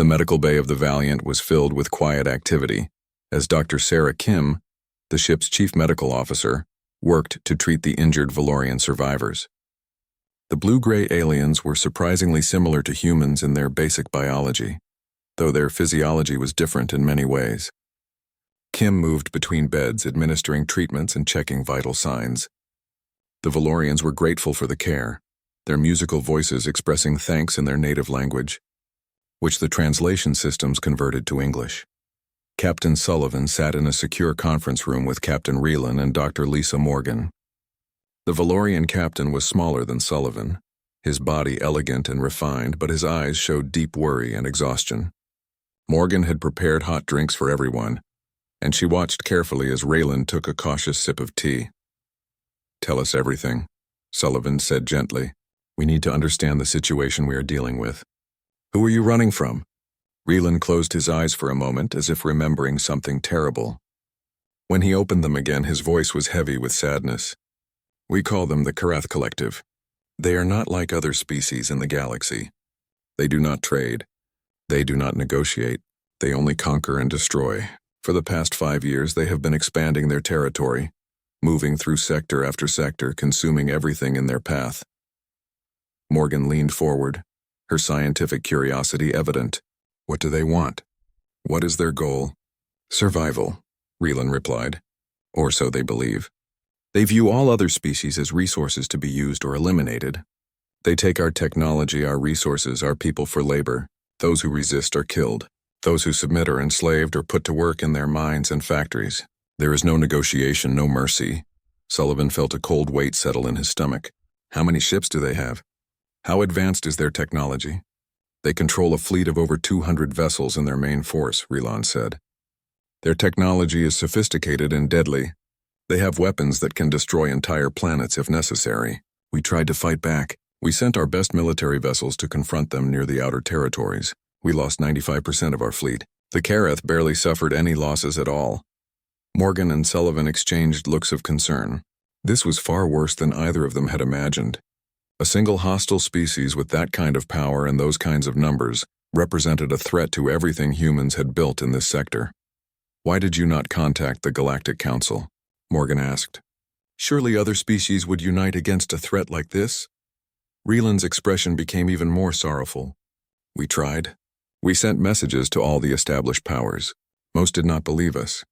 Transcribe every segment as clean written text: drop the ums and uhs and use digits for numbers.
medical bay of the Valiant was filled with quiet activity, as Dr. Sarah Kim, the ship's chief medical officer, worked to treat the injured Valorian survivors. The blue-gray aliens were surprisingly similar to humans in their basic biology, though their physiology was different in many ways. Kim moved between beds, administering treatments and checking vital signs. The Valorians were grateful for the care, their musical voices expressing thanks in their native language, which the translation systems converted to English. Captain Sullivan sat in a secure conference room with Captain Reelan and Dr. Lisa Morgan. The Valorian captain was smaller than Sullivan, his body elegant and refined, but his eyes showed deep worry and exhaustion. Morgan had prepared hot drinks for everyone, and she watched carefully as Raylan took a cautious sip of tea. "Tell us everything," Sullivan said gently. "We need to understand the situation we are dealing with." "Who are you running from?" Reelan closed his eyes for a moment as if remembering something terrible. When he opened them again, his voice was heavy with sadness. "We call them the Karath Collective. They are not like other species in the galaxy. They do not trade. They do not negotiate. They only conquer and destroy. For the past 5 years, they have been expanding their territory, moving through sector after sector, consuming everything in their path." Morgan leaned forward, her scientific curiosity evident. "What do they want? What is their goal?" "Survival," Reelan replied. "Or so they believe. They view all other species as resources to be used or eliminated. They take our technology, our resources, our people for labor. Those who resist are killed. Those who submit are enslaved or put to work in their mines and factories. There is no negotiation, no mercy." Sullivan felt a cold weight settle in his stomach. "How many ships do they have? How advanced is their technology?" "They control a fleet of over 200 vessels in their main force," Reelan said. "Their technology is sophisticated and deadly. They have weapons that can destroy entire planets if necessary. We tried to fight back. We sent our best military vessels to confront them near the outer territories. We lost 95% of our fleet. The Karath barely suffered any losses at all." Morgan and Sullivan exchanged looks of concern. This was far worse than either of them had imagined. A single hostile species with that kind of power and those kinds of numbers represented a threat to everything humans had built in this sector. "Why did you not contact the Galactic Council?" Morgan asked. "Surely other species would unite against a threat like this?" Reelan's expression became even more sorrowful. "We tried. We sent messages to all the established powers. Most did not believe us.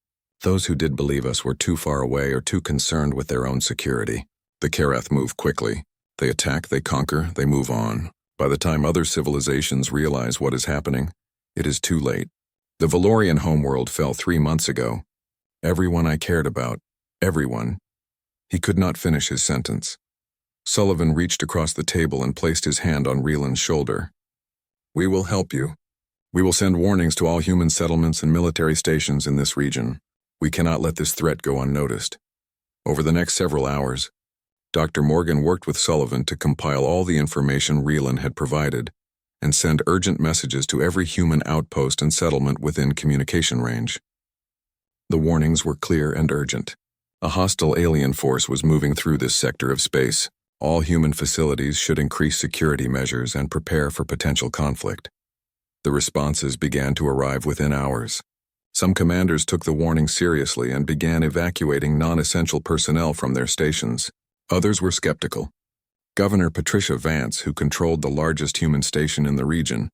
Those who did believe us were too far away or too concerned with their own security. The Karath move quickly. They attack, they conquer, they move on. By the time other civilizations realize what is happening, it is too late. The Valorian homeworld fell 3 months ago. Everyone I cared about, everyone." He could not finish his sentence. Sullivan reached across the table and placed his hand on Reelan's shoulder. "We will help you. We will send warnings to all human settlements and military stations in this region. We cannot let this threat go unnoticed." Over the next several hours, Dr. Morgan worked with Sullivan to compile all the information Reelan had provided and send urgent messages to every human outpost and settlement within communication range. The warnings were clear and urgent. A hostile alien force was moving through this sector of space. All human facilities should increase security measures and prepare for potential conflict. The responses began to arrive within hours. Some commanders took the warning seriously and began evacuating non-essential personnel from their stations. Others were skeptical. Governor Patricia Vance, who controlled the largest human station in the region,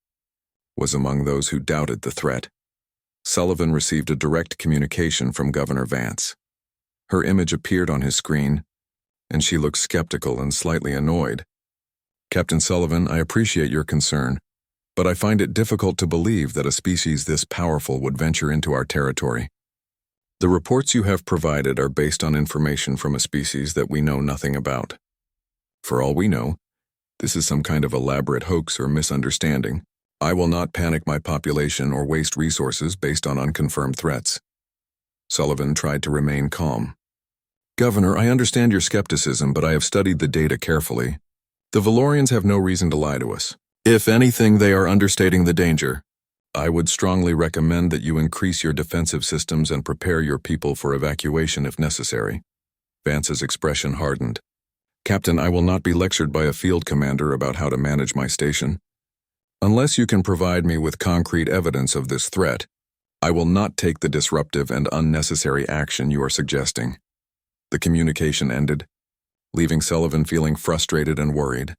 was among those who doubted the threat. Sullivan received a direct communication from Governor Vance. Her image appeared on his screen, and she looked skeptical and slightly annoyed. "Captain Sullivan, I appreciate your concern, but I find it difficult to believe that a species this powerful would venture into our territory. The reports you have provided are based on information from a species that we know nothing about. For all we know, this is some kind of elaborate hoax or misunderstanding. I will not panic my population or waste resources based on unconfirmed threats." Sullivan tried to remain calm. "Governor, I understand your skepticism, but I have studied the data carefully. The Valorians have no reason to lie to us. If anything, they are understating the danger. I would strongly recommend that you increase your defensive systems and prepare your people for evacuation if necessary." Vance's expression hardened. "Captain, I will not be lectured by a field commander about how to manage my station. Unless you can provide me with concrete evidence of this threat, I will not take the disruptive and unnecessary action you are suggesting." The communication ended, leaving Sullivan feeling frustrated and worried.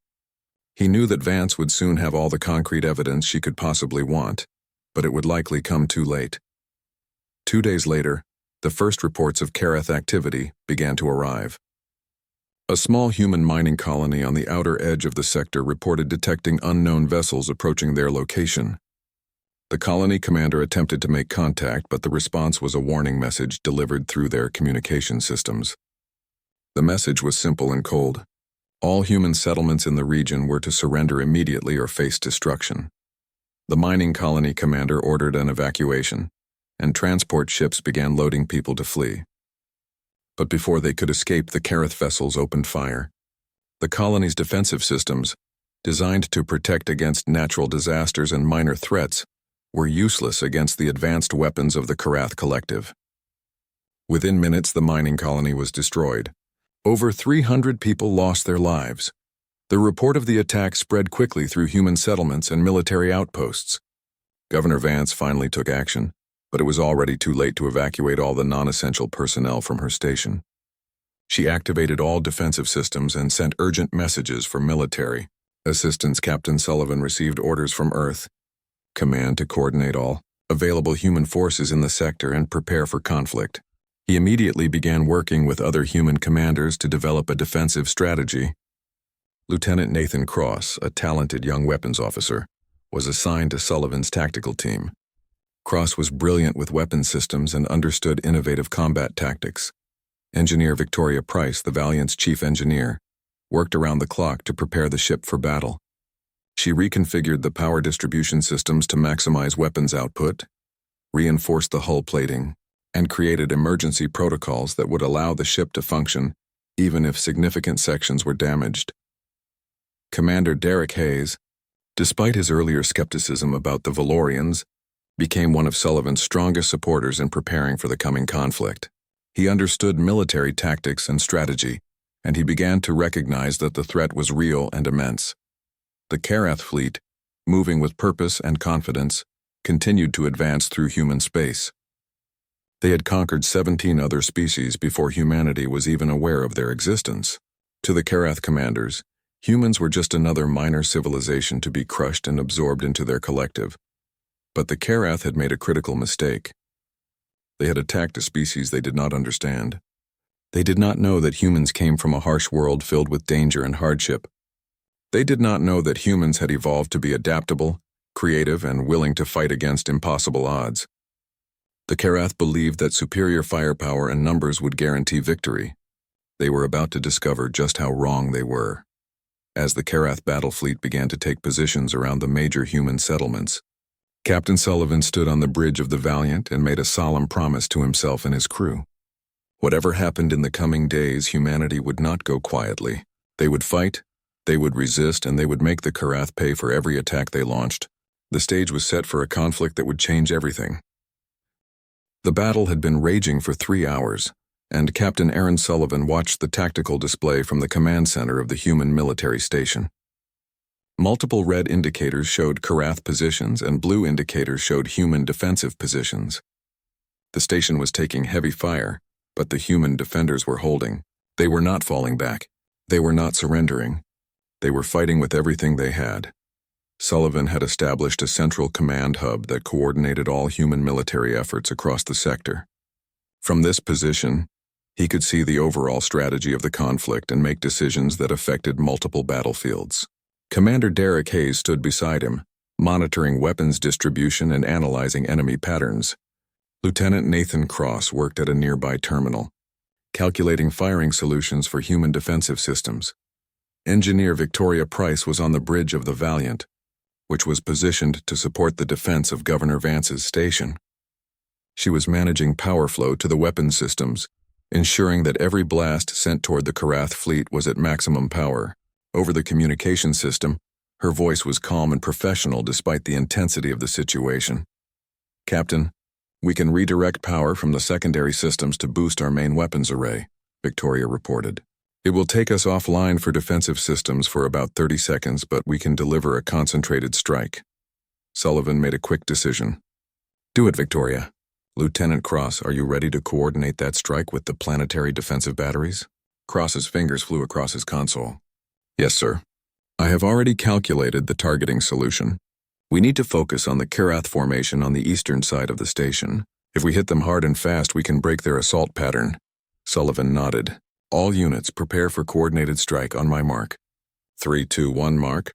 He knew that Vance would soon have all the concrete evidence she could possibly want, but it would likely come too late. 2 days later, the first reports of Kareth activity began to arrive. A small human mining colony on the outer edge of the sector reported detecting unknown vessels approaching their location. The colony commander attempted to make contact, but the response was a warning message delivered through their communication systems. The message was simple and cold. All human settlements in the region were to surrender immediately or face destruction. The mining colony commander ordered an evacuation, and transport ships began loading people to flee. But before they could escape, the Kareth vessels opened fire. The colony's defensive systems, designed to protect against natural disasters and minor threats, were useless against the advanced weapons of the Karath Collective. Within minutes, the mining colony was destroyed. Over 300 people lost their lives. The report of the attack spread quickly through human settlements and military outposts. Governor Vance finally took action, but it was already too late to evacuate all the non-essential personnel from her station. She activated all defensive systems and sent urgent messages for military assistance. Captain Sullivan received orders from Earth Command to coordinate all available human forces in the sector and prepare for conflict. He immediately began working with other human commanders to develop a defensive strategy. Lieutenant Nathan Cross, a talented young weapons officer, was assigned to Sullivan's tactical team. Cross was brilliant with weapon systems and understood innovative combat tactics. Engineer Victoria Price, the Valiant's chief engineer, worked around the clock to prepare the ship for battle. She reconfigured the power distribution systems to maximize weapons output, reinforced the hull plating, and created emergency protocols that would allow the ship to function even if significant sections were damaged. Commander Derek Hayes, despite his earlier skepticism about the Valorians, became one of Sullivan's strongest supporters in preparing for the coming conflict. He understood military tactics and strategy, and he began to recognize that the threat was real and immense. The Karath fleet, moving with purpose and confidence, continued to advance through human space. They had conquered 17 other species before humanity was even aware of their existence. To the Karath commanders, humans were just another minor civilization to be crushed and absorbed into their collective. But the Karath had made a critical mistake. They had attacked a species they did not understand. They did not know that humans came from a harsh world filled with danger and hardship. They did not know that humans had evolved to be adaptable, creative, and willing to fight against impossible odds. The Karath believed that superior firepower and numbers would guarantee victory. They were about to discover just how wrong they were. As the Karath battle fleet began to take positions around the major human settlements, Captain Sullivan stood on the bridge of the Valiant and made a solemn promise to himself and his crew. Whatever happened in the coming days, humanity would not go quietly. They would fight, they would resist, and they would make the Karath pay for every attack they launched. The stage was set for a conflict that would change everything. The battle had been raging for 3 hours, and Captain Aaron Sullivan watched the tactical display from the command center of the human military station. Multiple red indicators showed Karath positions and blue indicators showed human defensive positions. The station was taking heavy fire, but the human defenders were holding. They were not falling back. They were not surrendering. They were fighting with everything they had. Sullivan had established a central command hub that coordinated all human military efforts across the sector. From this position, he could see the overall strategy of the conflict and make decisions that affected multiple battlefields. Commander Derek Hayes stood beside him, monitoring weapons distribution and analyzing enemy patterns. Lieutenant Nathan Cross worked at a nearby terminal, calculating firing solutions for human defensive systems. Engineer Victoria Price was on the bridge of the Valiant, which was positioned to support the defense of Governor Vance's station. She was managing power flow to the weapon systems, ensuring that every blast sent toward the Karath fleet was at maximum power. Over the communication system, her voice was calm and professional despite the intensity of the situation. "Captain, we can redirect power from the secondary systems to boost our main weapons array," Victoria reported. "It will take us offline for defensive systems for about 30 seconds, but we can deliver a concentrated strike." Sullivan made a quick decision. Do it, Victoria. Lieutenant Cross, are you ready to coordinate that strike with the planetary defensive batteries? Cross's fingers flew across his console. Yes, sir. I have already calculated the targeting solution. We need to focus on the Karath formation on the eastern side of the station. If we hit them hard and fast, we can break their assault pattern. Sullivan nodded. All units prepare for coordinated strike on my mark. 3, 2, 1, mark.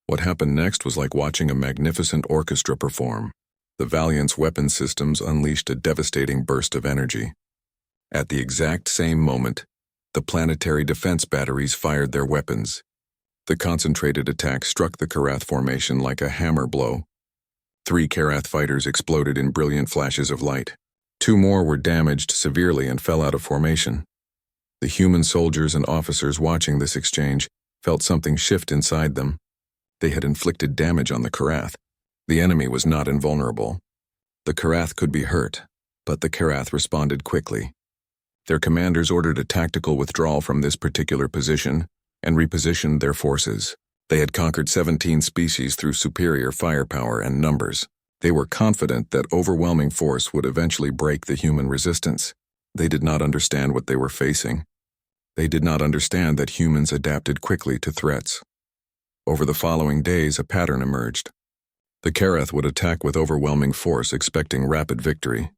What happened next was like watching a magnificent orchestra perform. The Valiant's weapon systems unleashed a devastating burst of energy. At the exact same moment, the planetary defense batteries fired their weapons. The concentrated attack struck the Karath formation like a hammer blow. 3 Karath fighters exploded in brilliant flashes of light. 2 more were damaged severely and fell out of formation. The human soldiers and officers watching this exchange felt something shift inside them. They had inflicted damage on the Karath. The enemy was not invulnerable. The Karath could be hurt, but the Karath responded quickly. Their commanders ordered a tactical withdrawal from this particular position and repositioned their forces. They had conquered 17 species through superior firepower and numbers. They were confident that overwhelming force would eventually break the human resistance. They did not understand what they were facing. They did not understand that humans adapted quickly to threats. Over the following days, a pattern emerged. The Karath would attack with overwhelming force, expecting rapid victory.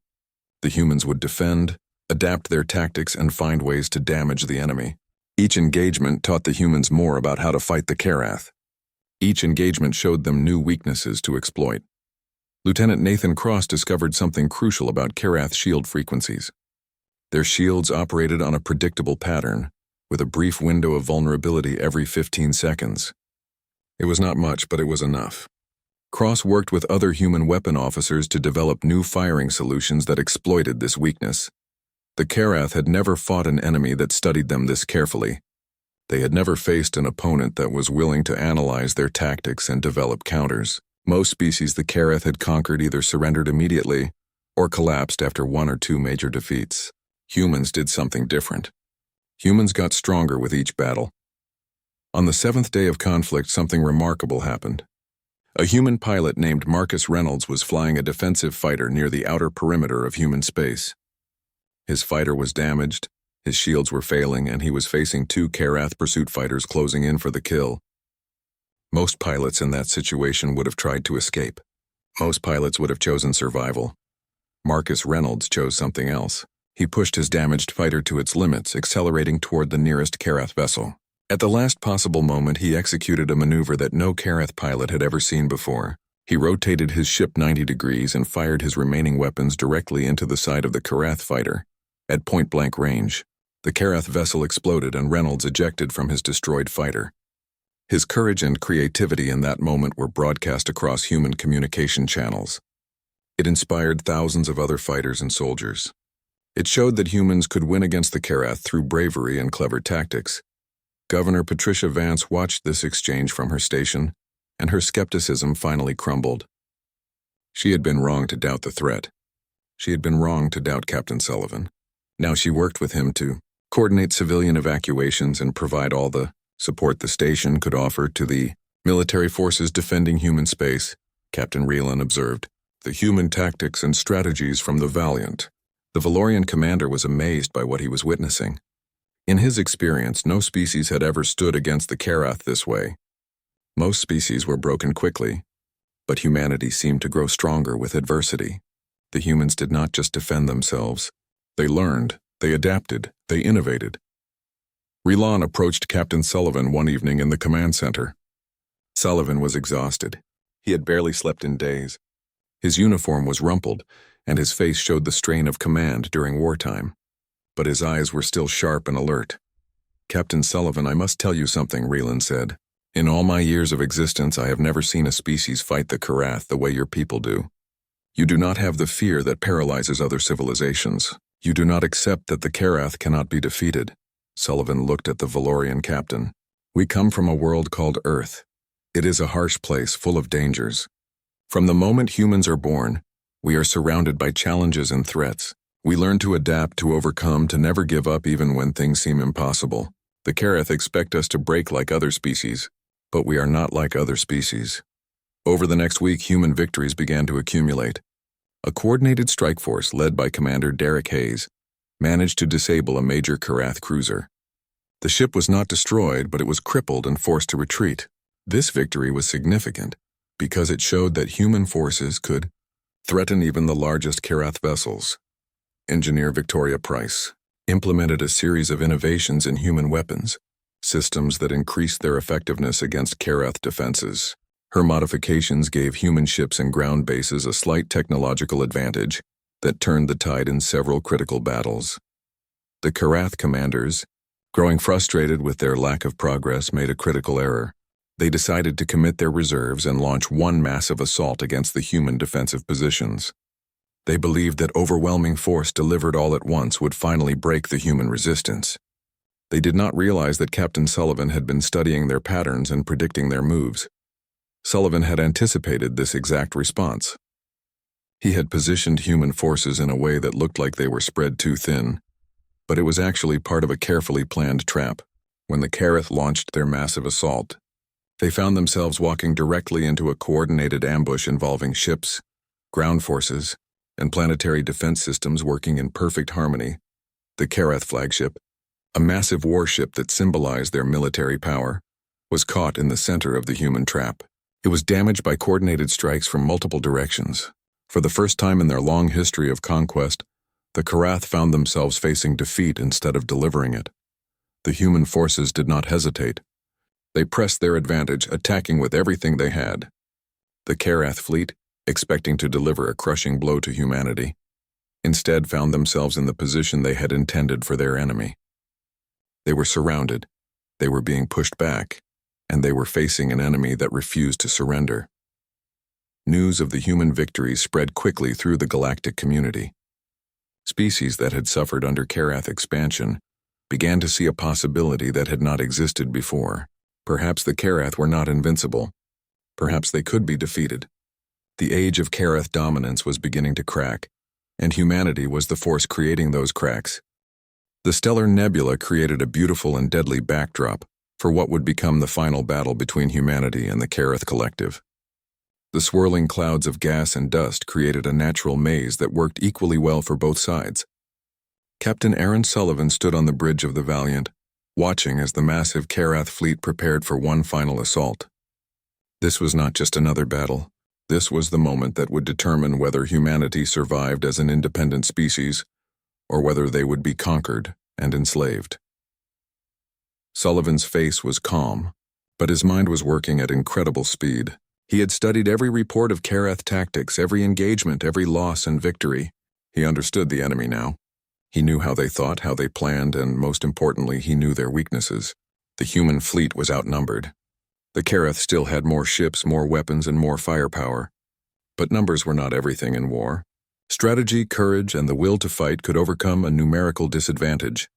The humans would defend, adapt their tactics, and find ways to damage the enemy. Each engagement taught the humans more about how to fight the Karath. Each engagement showed them new weaknesses to exploit. Lieutenant Nathan Cross discovered something crucial about Karath shield frequencies. Their shields operated on a predictable pattern, with a brief window of vulnerability every 15 seconds. It was not much, but it was enough. Cross worked with other human weapon officers to develop new firing solutions that exploited this weakness. The Karath had never fought an enemy that studied them this carefully. They had never faced an opponent that was willing to analyze their tactics and develop counters. Most species the Karath had conquered either surrendered immediately or collapsed after 1 or 2 major defeats. Humans did something different. Humans got stronger with each battle. On the 7th day of conflict, something remarkable happened. A human pilot named Marcus Reynolds was flying a defensive fighter near the outer perimeter of human space. His fighter was damaged, his shields were failing, and he was facing 2 Karath pursuit fighters closing in for the kill. Most pilots in that situation would have tried to escape. Most pilots would have chosen survival. Marcus Reynolds chose something else. He pushed his damaged fighter to its limits, accelerating toward the nearest Karath vessel. At the last possible moment, he executed a maneuver that no Karath pilot had ever seen before. He rotated his ship 90 degrees and fired his remaining weapons directly into the side of the Karath fighter. At point-blank range, the Karath vessel exploded and Reynolds ejected from his destroyed fighter. His courage and creativity in that moment were broadcast across human communication channels. It inspired thousands of other fighters and soldiers. It showed that humans could win against the Karath through bravery and clever tactics. Governor Patricia Vance watched this exchange from her station, and her skepticism finally crumbled. She had been wrong to doubt the threat. She had been wrong to doubt Captain Sullivan. Now she worked with him to coordinate civilian evacuations and provide all the support the station could offer to the military forces defending human space. Captain Reelan observed the human tactics and strategies from the Valiant. The Valorian commander was amazed by what he was witnessing. In his experience, no species had ever stood against the Karath this way. Most species were broken quickly, but humanity seemed to grow stronger with adversity. The humans did not just defend themselves. They learned, they adapted, they innovated. Reelan approached Captain Sullivan one evening in the command center. Sullivan was exhausted. He had barely slept in days. His uniform was rumpled, and his face showed the strain of command during wartime. But his eyes were still sharp and alert. Captain Sullivan, I must tell you something, Reelan said. In all my years of existence, I have never seen a species fight the Karath the way your people do. You do not have the fear that paralyzes other civilizations. You do not accept that the Karath cannot be defeated. Sullivan looked at the Valorian captain. We come from a world called Earth. It is a harsh place full of dangers. From the moment humans are born, we are surrounded by challenges and threats. We learn to adapt, to overcome, to never give up even when things seem impossible. The Karath expect us to break like other species, but we are not like other species. Over the next week, human victories began to accumulate. A coordinated strike force led by Commander Derek Hayes managed to disable a major Karath cruiser. The ship was not destroyed, but it was crippled and forced to retreat. This victory was significant because it showed that human forces could threaten even the largest Karath vessels. Engineer Victoria Price implemented a series of innovations in human weapons, systems that increased their effectiveness against Karath defenses. Her modifications gave human ships and ground bases a slight technological advantage that turned the tide in several critical battles. The Karath commanders, growing frustrated with their lack of progress, made a critical error. They decided to commit their reserves and launch one massive assault against the human defensive positions. They believed that overwhelming force delivered all at once would finally break the human resistance. They did not realize that Captain Sullivan had been studying their patterns and predicting their moves. Sullivan had anticipated this exact response. He had positioned human forces in a way that looked like they were spread too thin, but it was actually part of a carefully planned trap. When the Karath launched their massive assault, they found themselves walking directly into a coordinated ambush involving ships, ground forces, and planetary defense systems working in perfect harmony. The Karath flagship, a massive warship that symbolized their military power, was caught in the center of the human trap. It was damaged by coordinated strikes from multiple directions. For the first time in their long history of conquest, the Karath found themselves facing defeat instead of delivering it. The human forces did not hesitate. They pressed their advantage, attacking with everything they had. The Karath fleet, expecting to deliver a crushing blow to humanity, instead found themselves in the position they had intended for their enemy. They were surrounded, they were being pushed back, and they were facing an enemy that refused to surrender. News of the human victory spread quickly through the galactic community. Species that had suffered under Karath expansion began to see a possibility that had not existed before. Perhaps the Karath were not invincible. Perhaps they could be defeated. The age of Karath dominance was beginning to crack, and humanity was the force creating those cracks. The stellar nebula created a beautiful and deadly backdrop for what would become the final battle between humanity and the Karath collective. The swirling clouds of gas and dust created a natural maze that worked equally well for both sides. Captain Aaron Sullivan stood on the bridge of the Valiant, watching as the massive Karath fleet prepared for one final assault. This was not just another battle. This was the moment that would determine whether humanity survived as an independent species or whether they would be conquered and enslaved. Sullivan's face was calm, but his mind was working at incredible speed. He had studied every report of Karath tactics, every engagement, every loss and victory. He understood the enemy now. He knew how they thought, how they planned, and most importantly, he knew their weaknesses. The human fleet was outnumbered. The Karath still had more ships, more weapons, and more firepower. But numbers were not everything in war. Strategy, courage, and the will to fight could overcome a numerical disadvantage.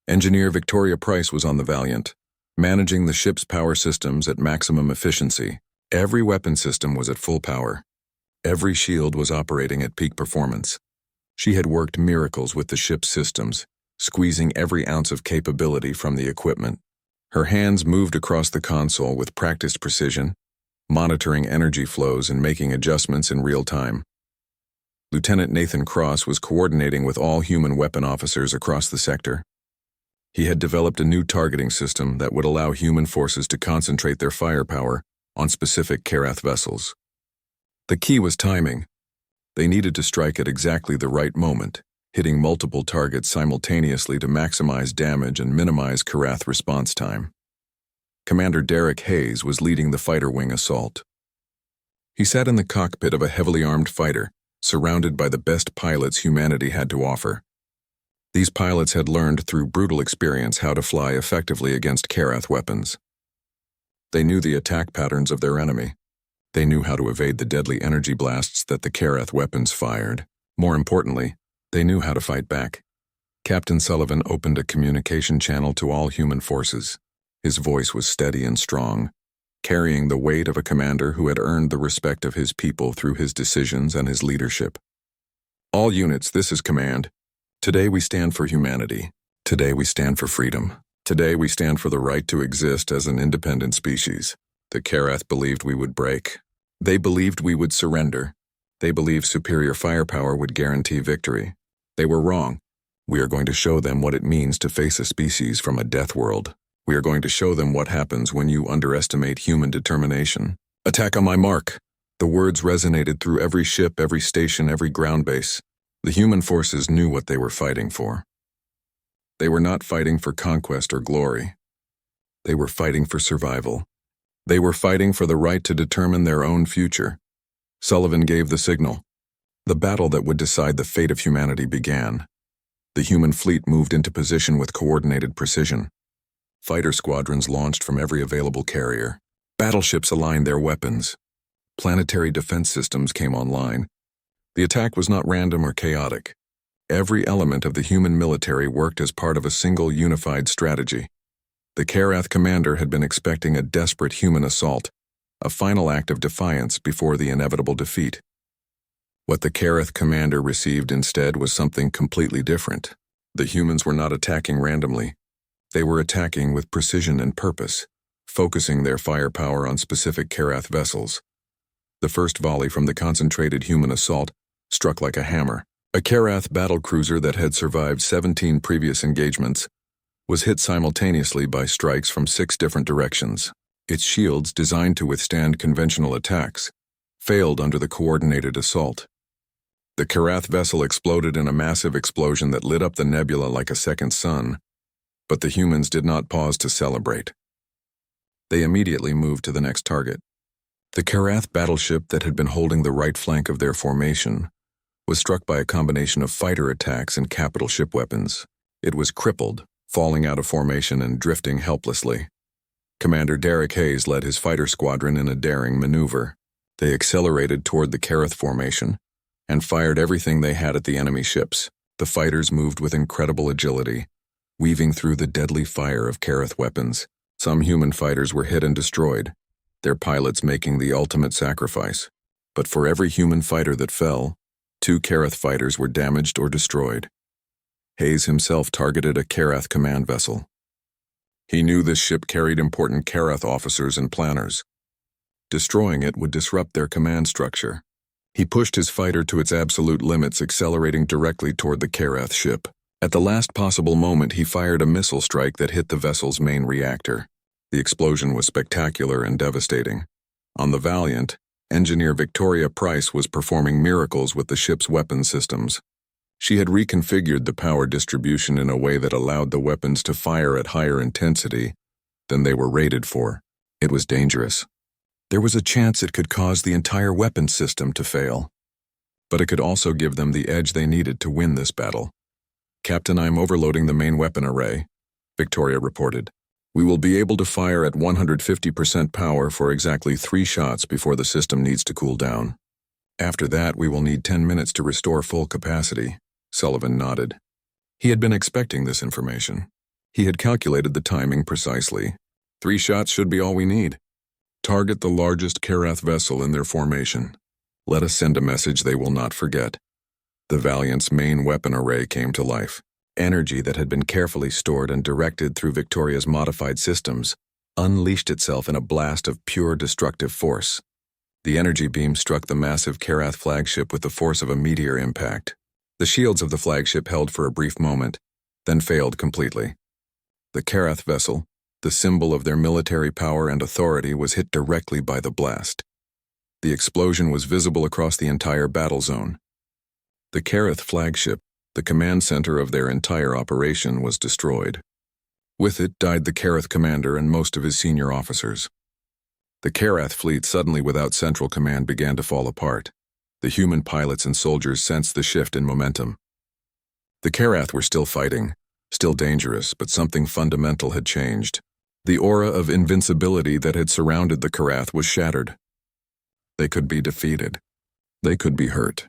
Engineer Victoria Price was on the Valiant, managing the ship's power systems at maximum efficiency. Every weapon system was at full power. Every shield was operating at peak performance. She had worked miracles with the ship's systems, squeezing every ounce of capability from the equipment. Her hands moved across the console with practiced precision, monitoring energy flows and making adjustments in real time. Lieutenant Nathan Cross was coordinating with all human weapon officers across the sector. He had developed a new targeting system that would allow human forces to concentrate their firepower on specific Karath vessels. The key was timing. They needed to strike at exactly the right moment, hitting multiple targets simultaneously to maximize damage and minimize Karath response time. Commander Derek Hayes was leading the fighter wing assault. He sat in the cockpit of a heavily armed fighter, surrounded by the best pilots humanity had to offer. These pilots had learned through brutal experience how to fly effectively against Karath weapons. They knew the attack patterns of their enemy. They knew how to evade the deadly energy blasts that the Karath weapons fired. More importantly, they knew how to fight back. Captain Sullivan opened a communication channel to all human forces. His voice was steady and strong, carrying the weight of a commander who had earned the respect of his people through his decisions and his leadership. All units, this is command. Today we stand for humanity. Today we stand for freedom. Today we stand for the right to exist as an independent species. The Karath believed we would break. They believed we would surrender. They believed superior firepower would guarantee victory. They were wrong. We are going to show them what it means to face a species from a death world. We are going to show them what happens when you underestimate human determination. Attack on my mark. The words resonated through every ship, every station, every ground base. The human forces knew what they were fighting for. They were not fighting for conquest or glory. They were fighting for survival. They were fighting for the right to determine their own future. Sullivan gave the signal. The battle that would decide the fate of humanity began. The human fleet moved into position with coordinated precision. Fighter squadrons launched from every available carrier. Battleships aligned their weapons. Planetary defense systems came online. The attack was not random or chaotic. Every element of the human military worked as part of a single unified strategy. The Karath commander had been expecting a desperate human assault, a final act of defiance before the inevitable defeat. What the Karath commander received instead was something completely different. The humans were not attacking randomly. They were attacking with precision and purpose, focusing their firepower on specific Karath vessels. The first volley from the concentrated human assault struck like a hammer. A Karath battlecruiser that had survived 17 previous engagements was hit simultaneously by strikes from 6 different directions. Its shields, designed to withstand conventional attacks, failed under the coordinated assault. The Karath vessel exploded in a massive explosion that lit up the nebula like a second sun, but the humans did not pause to celebrate. They immediately moved to the next target. The Karath battleship that had been holding the right flank of their formation was struck by a combination of fighter attacks and capital ship weapons. It was crippled, falling out of formation and drifting helplessly. Commander Derek Hayes led his fighter squadron in a daring maneuver. They accelerated toward the Karath formation and fired everything they had at the enemy ships. The fighters moved with incredible agility, weaving through the deadly fire of Karath weapons. Some human fighters were hit and destroyed, their pilots making the ultimate sacrifice. But for every human fighter that fell, 2 Karath fighters were damaged or destroyed. Hayes himself targeted a Karath command vessel. He knew this ship carried important Karath officers and planners. Destroying it would disrupt their command structure. He pushed his fighter to its absolute limits, accelerating directly toward the Karath ship. At the last possible moment, he fired a missile strike that hit the vessel's main reactor. The explosion was spectacular and devastating. On the Valiant, engineer Victoria Price was performing miracles with the ship's weapon systems. She had reconfigured the power distribution in a way that allowed the weapons to fire at higher intensity than they were rated for. It was dangerous. There was a chance it could cause the entire weapon system to fail. But it could also give them the edge they needed to win this battle. "Captain, I'm overloading the main weapon array," Victoria reported. "We will be able to fire at 150% power for exactly 3 shots before the system needs to cool down. After that, we will need 10 minutes to restore full capacity." Sullivan nodded. He had been expecting this information. He had calculated the timing precisely. 3 shots should be all we need. Target the largest Karath vessel in their formation. Let us send a message they will not forget. The Valiant's main weapon array came to life. Energy that had been carefully stored and directed through Victoria's modified systems unleashed itself in a blast of pure destructive force. The energy beam struck the massive Karath flagship with the force of a meteor impact. The shields of the flagship held for a brief moment, then failed completely. The Karath vessel, the symbol of their military power and authority, was hit directly by the blast. The explosion was visible across the entire battle zone. The Karath flagship, the command center of their entire operation, was destroyed. With it died the Karath commander and most of his senior officers. The Karath fleet, suddenly without central command, began to fall apart. The human pilots and soldiers sensed the shift in momentum. The Karath were still fighting, still dangerous, but something fundamental had changed. The aura of invincibility that had surrounded the Karath was shattered. They could be defeated. They could be hurt.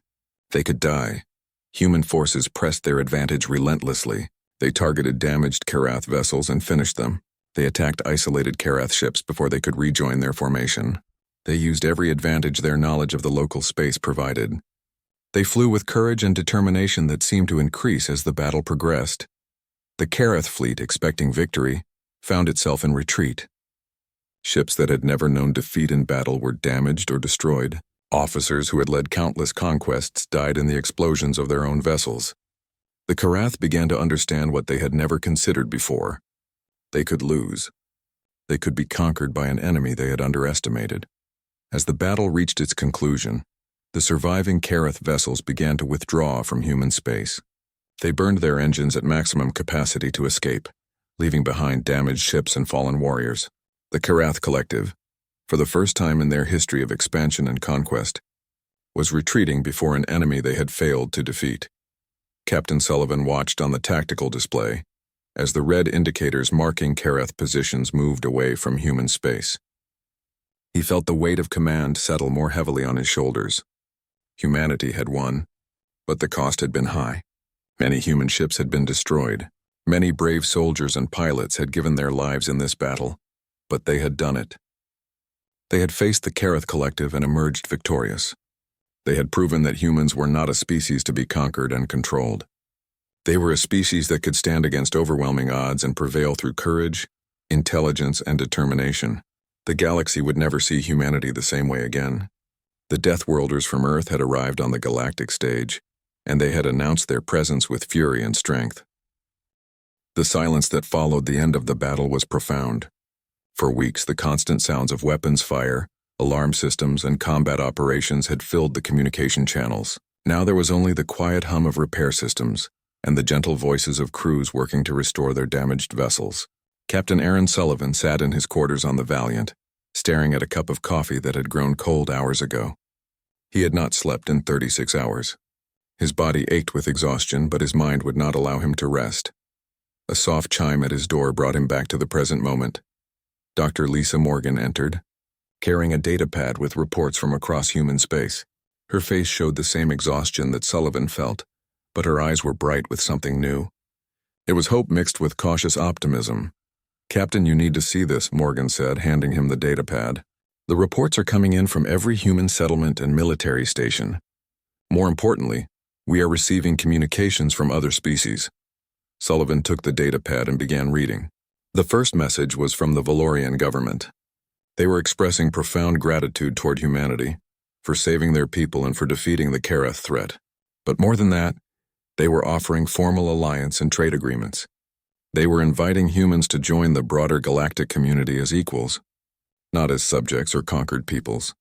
They could die. Human forces pressed their advantage relentlessly. They targeted damaged Karath vessels and finished them. They attacked isolated Karath ships before they could rejoin their formation. They used every advantage their knowledge of the local space provided. They flew with courage and determination that seemed to increase as the battle progressed. The Karath fleet, expecting victory, found itself in retreat. Ships that had never known defeat in battle were damaged or destroyed. Officers who had led countless conquests died in the explosions of their own vessels. The Karath began to understand what they had never considered before. They could lose. They could be conquered by an enemy they had underestimated. As the battle reached its conclusion, the surviving Karath vessels began to withdraw from human space. They burned their engines at maximum capacity to escape, leaving behind damaged ships and fallen warriors. The Karath Collective, for the first time in their history of expansion and conquest, was retreating before an enemy they had failed to defeat. Captain Sullivan watched on the tactical display as the red indicators marking Karath positions moved away from human space. He felt the weight of command settle more heavily on his shoulders. Humanity had won, but the cost had been high. Many human ships had been destroyed. Many brave soldiers and pilots had given their lives in this battle, but they had done it. They had faced the Karath Collective and emerged victorious. They had proven that humans were not a species to be conquered and controlled. They were a species that could stand against overwhelming odds and prevail through courage, intelligence, and determination. The galaxy would never see humanity the same way again. The Deathworlders from Earth had arrived on the galactic stage, and they had announced their presence with fury and strength. The silence that followed the end of the battle was profound. For weeks, the constant sounds of weapons fire, alarm systems, and combat operations had filled the communication channels. Now there was only the quiet hum of repair systems and the gentle voices of crews working to restore their damaged vessels. Captain Aaron Sullivan sat in his quarters on the Valiant, staring at a cup of coffee that had grown cold hours ago. He had not slept in 36 hours. His body ached with exhaustion, but his mind would not allow him to rest. A soft chime at his door brought him back to the present moment. Dr. Lisa Morgan entered, carrying a datapad with reports from across human space. Her face showed the same exhaustion that Sullivan felt, but her eyes were bright with something new. It was hope mixed with cautious optimism. "Captain, you need to see this," Morgan said, handing him the datapad. "The reports are coming in from every human settlement and military station. More importantly, we are receiving communications from other species." Sullivan took the datapad and began reading. The first message was from the Valorian government. They were expressing profound gratitude toward humanity for saving their people and for defeating the Karath threat. But more than that, they were offering formal alliance and trade agreements. They were inviting humans to join the broader galactic community as equals, not as subjects or conquered peoples.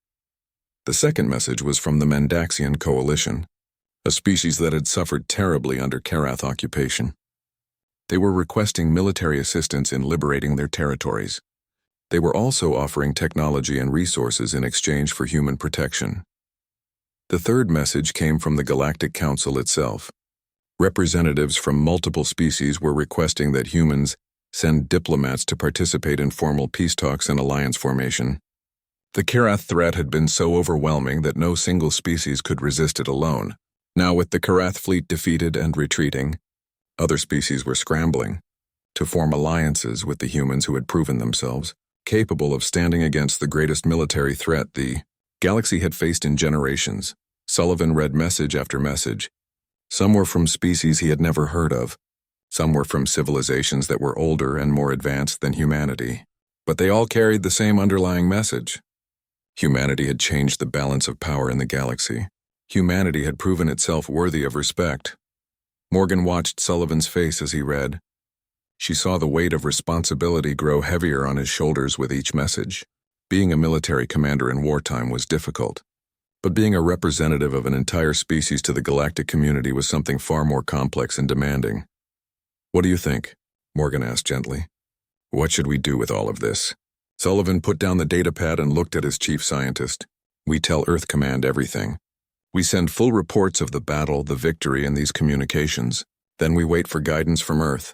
The second message was from the Mendaxian Coalition, a species that had suffered terribly under Karath occupation. They were requesting military assistance in liberating their territories. They were also offering technology and resources in exchange for human protection. The third message came from the Galactic Council itself. Representatives from multiple species were requesting that humans send diplomats to participate in formal peace talks and alliance formation. The Karath threat had been so overwhelming that no single species could resist it alone. Now, with the Karath fleet defeated and retreating, other species were scrambling to form alliances with the humans who had proven themselves capable of standing against the greatest military threat the galaxy had faced in generations. Sullivan read message after message. Some were from species he had never heard of. Some were from civilizations that were older and more advanced than humanity. But they all carried the same underlying message. Humanity had changed the balance of power in the galaxy. Humanity had proven itself worthy of respect. Morgan watched Sullivan's face as he read. She saw the weight of responsibility grow heavier on his shoulders with each message. Being a military commander in wartime was difficult, but being a representative of an entire species to the galactic community was something far more complex and demanding. "What do you think?" Morgan asked gently. "What should we do with all of this?" Sullivan put down the datapad and looked at his chief scientist. "We tell Earth Command everything. We send full reports of the battle, the victory, and these communications. Then we wait for guidance from Earth.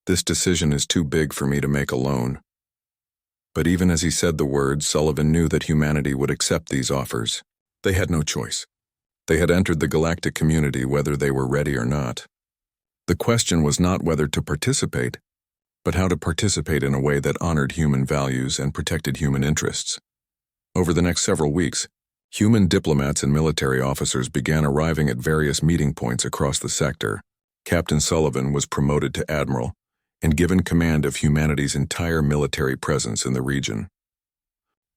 This decision is too big for me to make alone." But even as he said the words, Sullivan knew that humanity would accept these offers. They had no choice. They had entered the galactic community whether they were ready or not. The question was not whether to participate, but how to participate in a way that honored human values and protected human interests. Over the next several weeks, human diplomats and military officers began arriving at various meeting points across the sector. Captain Sullivan was promoted to admiral and given command of humanity's entire military presence in the region.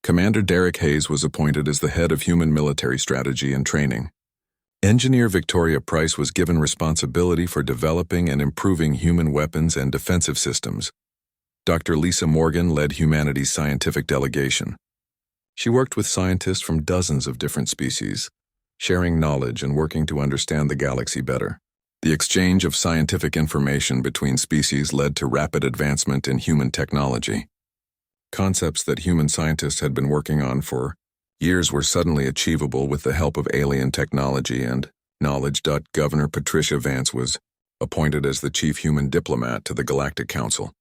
Commander Derek Hayes was appointed as the head of human military strategy and training. Engineer Victoria Price was given responsibility for developing and improving human weapons and defensive systems. Dr. Lisa Morgan led humanity's scientific delegation. She worked with scientists from dozens of different species, sharing knowledge and working to understand the galaxy better. The exchange of scientific information between species led to rapid advancement in human technology. Concepts that human scientists had been working on for years were suddenly achievable with the help of alien technology and knowledge. Governor Patricia Vance was appointed as the chief human diplomat to the Galactic Council.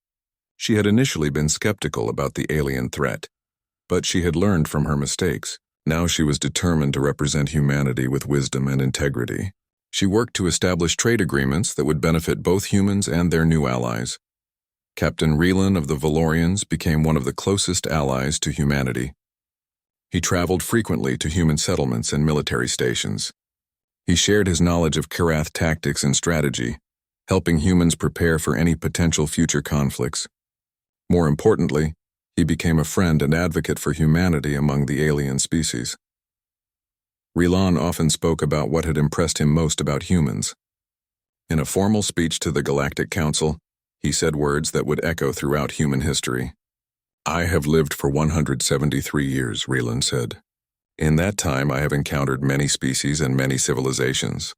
She had initially been skeptical about the alien threat, but she had learned from her mistakes. Now she was determined to represent humanity with wisdom and integrity. She worked to establish trade agreements that would benefit both humans and their new allies. Captain Relan of the Valorians became one of the closest allies to humanity. He traveled frequently to human settlements and military stations. He shared his knowledge of Karath tactics and strategy, helping humans prepare for any potential future conflicts. More importantly, he became a friend and advocate for humanity among the alien species. Relan often spoke about what had impressed him most about humans. In a formal speech to the Galactic Council, he said words that would echo throughout human history. "I have lived for 173 years, Relan said. In that time I have encountered many species and many civilizations.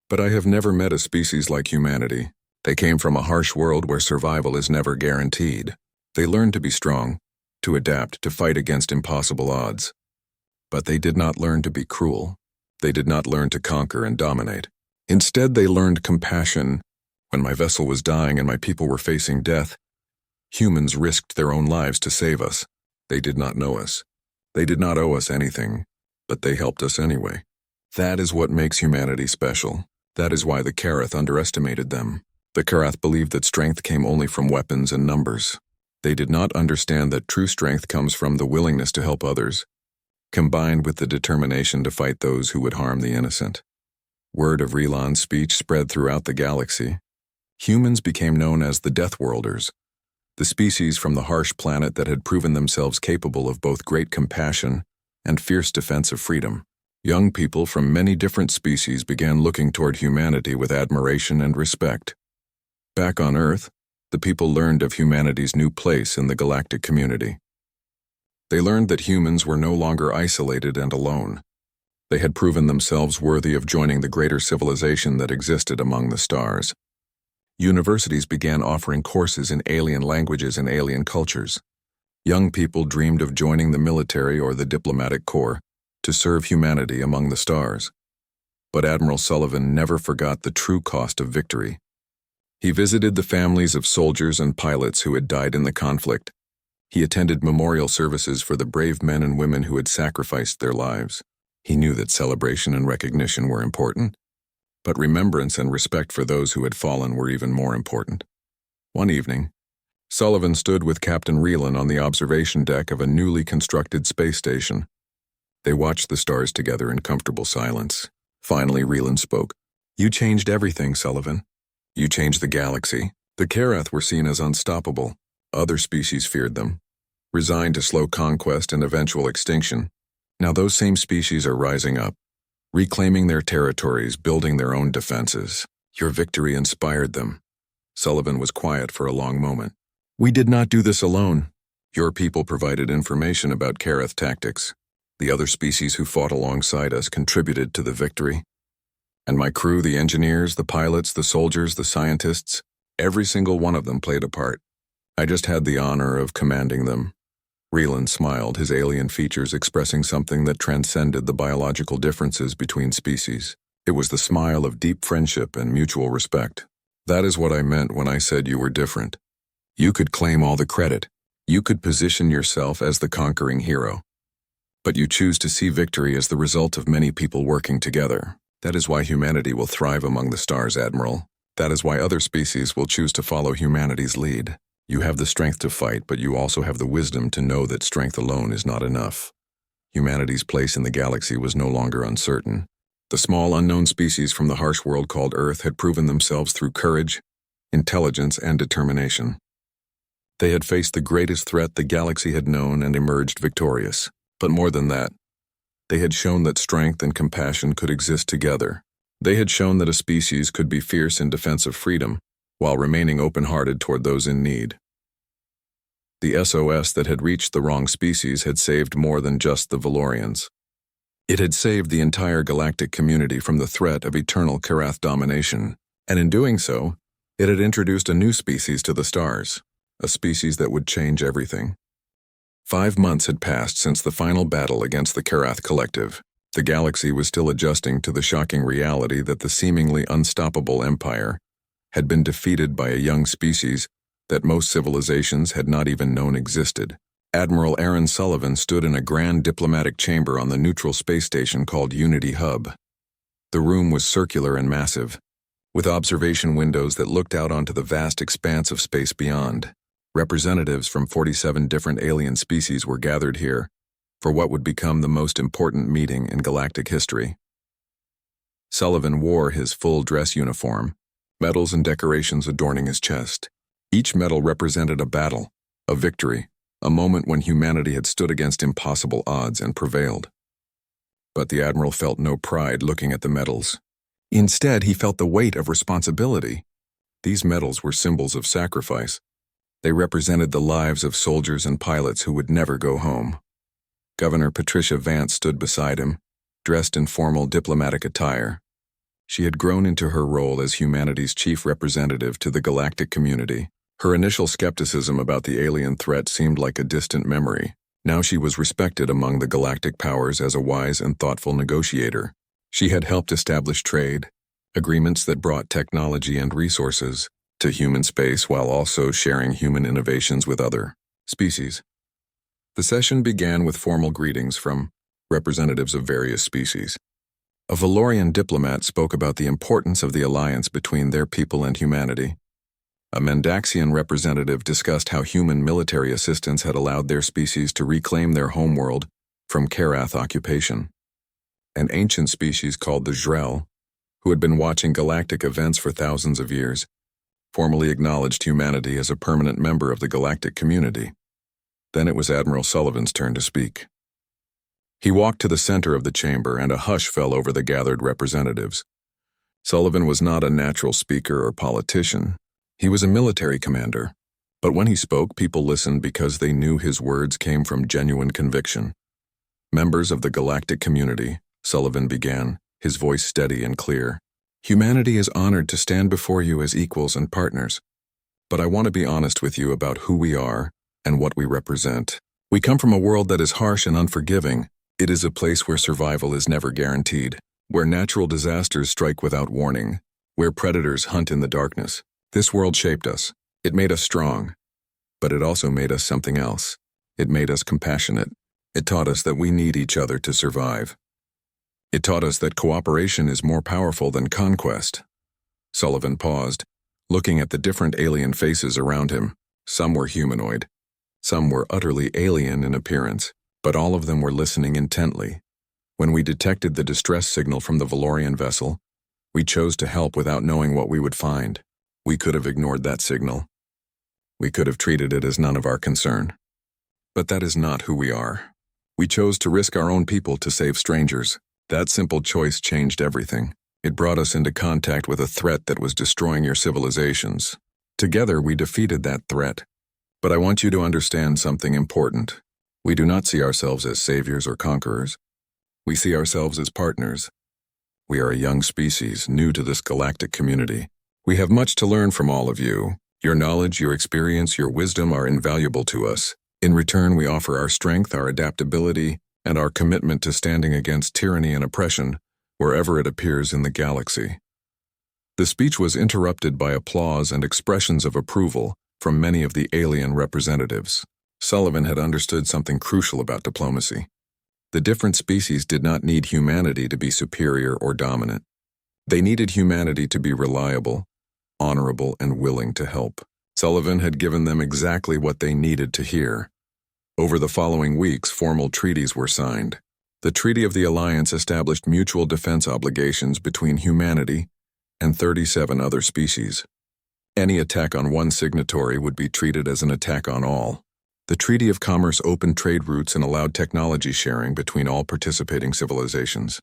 But I have never met a species like humanity. They came from a harsh world where survival is never guaranteed. They learned to be strong, to adapt, to fight against impossible odds. But they did not learn to be cruel. They did not learn to conquer and dominate. Instead, they learned compassion. When my vessel was dying and my people were facing death, humans risked their own lives to save us. They did not know us. They did not owe us anything, but they helped us anyway. That is what makes humanity special. That is why the Karath underestimated them. The Karath believed that strength came only from weapons and numbers. They did not understand that true strength comes from the willingness to help others, combined with the determination to fight those who would harm the innocent. Word of Relan's speech spread throughout the galaxy. Humans became known as the Deathworlders, the species from the harsh planet that had proven themselves capable of both great compassion and fierce defense of freedom. Young people from many different species began looking toward humanity with admiration and respect. Back on Earth, the people learned of humanity's new place in the galactic community. They learned that humans were no longer isolated and alone. They had proven themselves worthy of joining the greater civilization that existed among the stars. Universities began offering courses in alien languages and alien cultures. Young people dreamed of joining the military or the diplomatic corps to serve humanity among the stars. But Admiral Sullivan never forgot the true cost of victory. He visited the families of soldiers and pilots who had died in the conflict. He attended memorial services for the brave men and women who had sacrificed their lives. He knew that celebration and recognition were important, but remembrance and respect for those who had fallen were even more important. One evening, Sullivan stood with Captain Relan on the observation deck of a newly constructed space station. They watched the stars together in comfortable silence. Finally, Relan spoke. "You changed everything, Sullivan. You changed the galaxy." The Karath were seen as unstoppable. Other species feared them, resigned to slow conquest and eventual extinction. Now those same species are rising up, reclaiming their territories, building their own defenses. Your victory inspired them. Sullivan was quiet for a long moment. "We did not do this alone. Your people provided information about Karath tactics. The other species who fought alongside us contributed to the victory. And my crew, the engineers, the pilots, the soldiers, the scientists, every single one of them played a part. I just had the honor of commanding them." Relan smiled, his alien features expressing something that transcended the biological differences between species. It was the smile of deep friendship and mutual respect. "That is what I meant when I said you were different. You could claim all the credit. You could position yourself as the conquering hero. But you choose to see victory as the result of many people working together. That is why humanity will thrive among the stars, Admiral. That is why other species will choose to follow humanity's lead. You have the strength to fight, but you also have the wisdom to know that strength alone is not enough." Humanity's place in the galaxy was no longer uncertain. The small unknown species from the harsh world called Earth had proven themselves through courage, intelligence, and determination. They had faced the greatest threat the galaxy had known and emerged victorious. But more than that, they had shown that strength and compassion could exist together. They had shown that a species could be fierce in defense of freedom, while remaining open-hearted toward those in need. The SOS that had reached the wrong species had saved more than just the Valorians. It had saved the entire galactic community from the threat of eternal Karath domination, and in doing so, it had introduced a new species to the stars, a species that would change everything. 5 months had passed since the final battle against the Karath Collective. The galaxy was still adjusting to the shocking reality that the seemingly unstoppable empire had been defeated by a young species that most civilizations had not even known existed. Admiral Aaron Sullivan stood in a grand diplomatic chamber on the neutral space station called Unity Hub. The room was circular and massive, with observation windows that looked out onto the vast expanse of space beyond. Representatives from 47 different alien species were gathered here for what would become the most important meeting in galactic history. Sullivan wore his full dress uniform, medals and decorations adorning his chest. Each medal represented a battle, a victory, a moment when humanity had stood against impossible odds and prevailed. But the Admiral felt no pride looking at the medals. Instead, he felt the weight of responsibility. These medals were symbols of sacrifice. They represented the lives of soldiers and pilots who would never go home. Governor Patricia Vance stood beside him, dressed in formal diplomatic attire. She had grown into her role as humanity's chief representative to the galactic community. Her initial skepticism about the alien threat seemed like a distant memory. Now she was respected among the galactic powers as a wise and thoughtful negotiator. She had helped establish trade, agreements that brought technology and resources to human space while also sharing human innovations with other species. The session began with formal greetings from representatives of various species. A Valorian diplomat spoke about the importance of the alliance between their people and humanity. A Mendaxian representative discussed how human military assistance had allowed their species to reclaim their homeworld from Karath occupation. An ancient species called the Jrel, who had been watching galactic events for thousands of years, formally acknowledged humanity as a permanent member of the galactic community. Then it was Admiral Sullivan's turn to speak. He walked to the center of the chamber, and a hush fell over the gathered representatives. Sullivan was not a natural speaker or politician. He was a military commander. But when he spoke, people listened because they knew his words came from genuine conviction. Members of the galactic community, Sullivan began, his voice steady and clear. Humanity is honored to stand before you as equals and partners. But I want to be honest with you about who we are and what we represent. We come from a world that is harsh and unforgiving. It is a place where survival is never guaranteed, where natural disasters strike without warning, where predators hunt in the darkness. This world shaped us. It made us strong. But it also made us something else. It made us compassionate. It taught us that we need each other to survive. It taught us that cooperation is more powerful than conquest. Sullivan paused, looking at the different alien faces around him. Some were humanoid. Some were utterly alien in appearance, but all of them were listening intently. When we detected the distress signal from the Valorian vessel, we chose to help without knowing what we would find. We could have ignored that signal. We could have treated it as none of our concern. But that is not who we are. We chose to risk our own people to save strangers. That simple choice changed everything. It brought us into contact with a threat that was destroying your civilizations. Together, we defeated that threat. But I want you to understand something important. We do not see ourselves as saviors or conquerors. We see ourselves as partners. We are a young species, new to this galactic community. We have much to learn from all of you. Your knowledge, your experience, your wisdom are invaluable to us. In return, we offer our strength, our adaptability, and our commitment to standing against tyranny and oppression wherever it appears in the galaxy. The speech was interrupted by applause and expressions of approval from many of the alien representatives. Sullivan had understood something crucial about diplomacy. The different species did not need humanity to be superior or dominant. They needed humanity to be reliable, honorable, and willing to help. Sullivan had given them exactly what they needed to hear. Over the following weeks, formal treaties were signed. The Treaty of the Alliance established mutual defense obligations between humanity and 37 other species. Any attack on one signatory would be treated as an attack on all. The Treaty of Commerce opened trade routes and allowed technology sharing between all participating civilizations.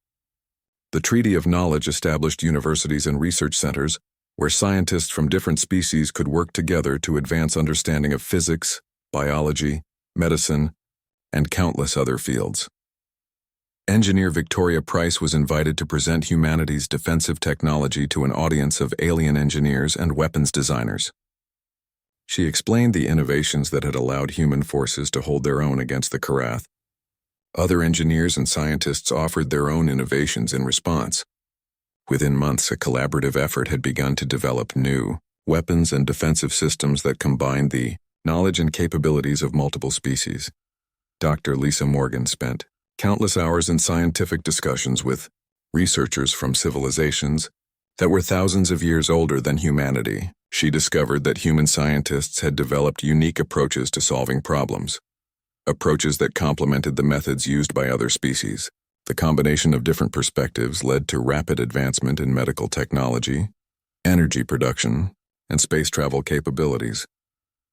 The Treaty of Knowledge established universities and research centers where scientists from different species could work together to advance understanding of physics, biology, medicine, and countless other fields. Engineer Victoria Price was invited to present humanity's defensive technology to an audience of alien engineers and weapons designers. She explained the innovations that had allowed human forces to hold their own against the Karath. Other engineers and scientists offered their own innovations in response. Within months, a collaborative effort had begun to develop new weapons and defensive systems that combined the knowledge and capabilities of multiple species. Dr. Lisa Morgan spent countless hours in scientific discussions with researchers from civilizations that were thousands of years older than humanity. She discovered that human scientists had developed unique approaches to solving problems, approaches that complemented the methods used by other species. The combination of different perspectives led to rapid advancement in medical technology, energy production, and space travel capabilities.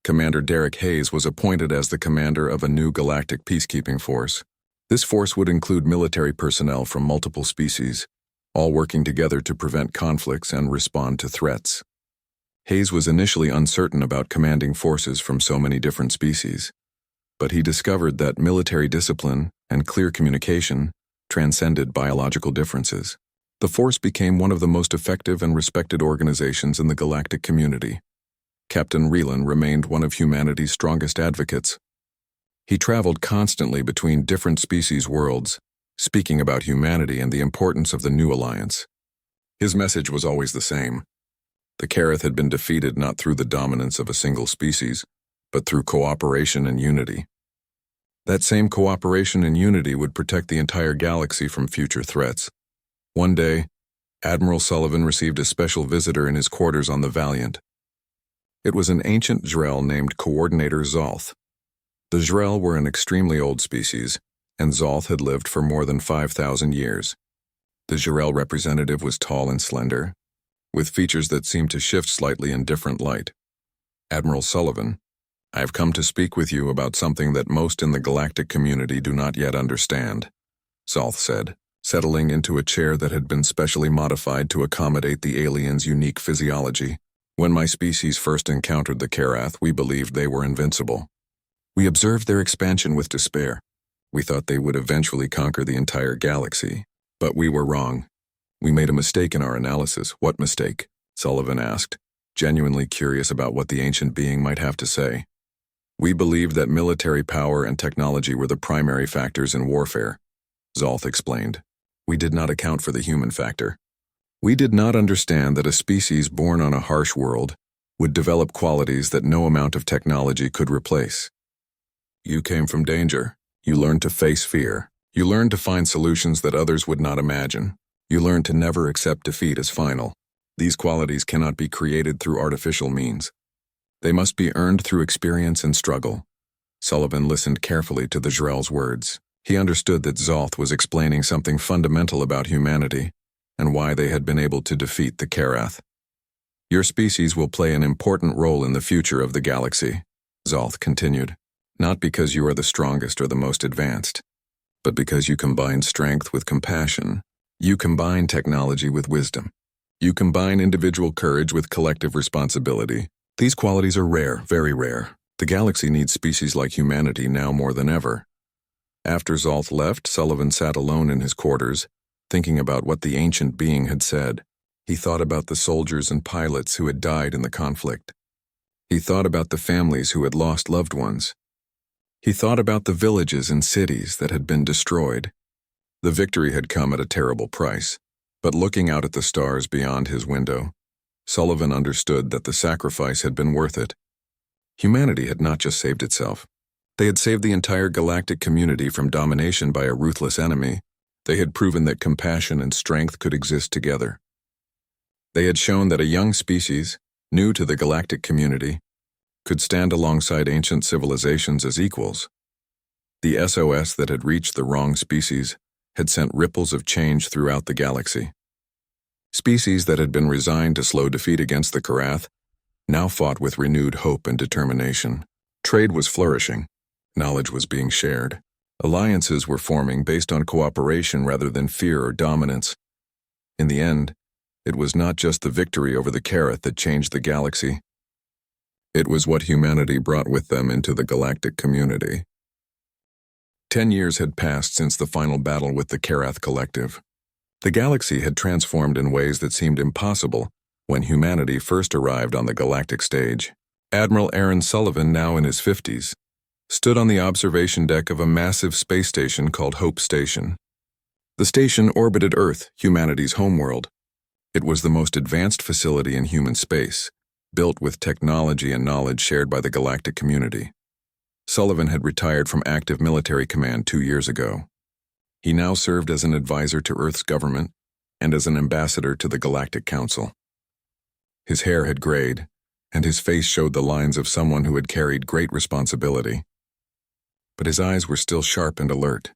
Commander Derek Hayes was appointed as the commander of a new galactic peacekeeping force. This force would include military personnel from multiple species, all working together to prevent conflicts and respond to threats. Hayes was initially uncertain about commanding forces from so many different species, but he discovered that military discipline and clear communication transcended biological differences. The force became one of the most effective and respected organizations in the galactic community. Captain Reelan remained one of humanity's strongest advocates. He traveled constantly between different species worlds, speaking about humanity and the importance of the new alliance. His message was always the same. The Karath had been defeated not through the dominance of a single species, but through cooperation and unity. That same cooperation and unity would protect the entire galaxy from future threats. One day, Admiral Sullivan received a special visitor in his quarters on the Valiant. It was an ancient Jrel named Coordinator Zolth. The Jrel were an extremely old species, and Zolth had lived for more than 5,000 years. The Jrel representative was tall and slender, with features that seemed to shift slightly in different light. Admiral Sullivan, I have come to speak with you about something that most in the galactic community do not yet understand, Zolth said, settling into a chair that had been specially modified to accommodate the alien's unique physiology. When my species first encountered the Karath, we believed they were invincible. We observed their expansion with despair. We thought they would eventually conquer the entire galaxy. But we were wrong. We made a mistake in our analysis. What mistake? Sullivan asked, genuinely curious about what the ancient being might have to say. We believed that military power and technology were the primary factors in warfare, Zolth explained. We did not account for the human factor. We did not understand that a species born on a harsh world would develop qualities that no amount of technology could replace. You came from danger. You learned to face fear. You learned to find solutions that others would not imagine. You learned to never accept defeat as final. These qualities cannot be created through artificial means. They must be earned through experience and struggle. Sullivan listened carefully to the Jrel's words. He understood that Zolth was explaining something fundamental about humanity and why they had been able to defeat the Karath. Your species will play an important role in the future of the galaxy, Zolth continued. Not because you are the strongest or the most advanced, but because you combine strength with compassion. You combine technology with wisdom. You combine individual courage with collective responsibility. These qualities are rare, very rare. The galaxy needs species like humanity now more than ever. After Zolth left, Sullivan sat alone in his quarters, thinking about what the ancient being had said. He thought about the soldiers and pilots who had died in the conflict. He thought about the families who had lost loved ones. He thought about the villages and cities that had been destroyed. The victory had come at a terrible price, but looking out at the stars beyond his window, Sullivan understood that the sacrifice had been worth it. Humanity had not just saved itself. They had saved the entire galactic community from domination by a ruthless enemy. They had proven that compassion and strength could exist together. They had shown that a young species, new to the galactic community, could stand alongside ancient civilizations as equals. The SOS that had reached the wrong species had sent ripples of change throughout the galaxy. Species that had been resigned to slow defeat against the Karath now fought with renewed hope and determination. Trade was flourishing. Knowledge was being shared. Alliances were forming based on cooperation rather than fear or dominance. In the end, it was not just the victory over the Karath that changed the galaxy. It was what humanity brought with them into the galactic community. 10 years had passed since the final battle with the Karath Collective. The galaxy had transformed in ways that seemed impossible when humanity first arrived on the galactic stage. Admiral Aaron Sullivan, now in his 50s, stood on the observation deck of a massive space station called Hope Station. The station orbited Earth, humanity's homeworld. It was the most advanced facility in human space, built with technology and knowledge shared by the galactic community. Sullivan had retired from active military command 2 years ago. He now served as an advisor to Earth's government and as an ambassador to the Galactic Council. His hair had grayed, and his face showed the lines of someone who had carried great responsibility. But his eyes were still sharp and alert.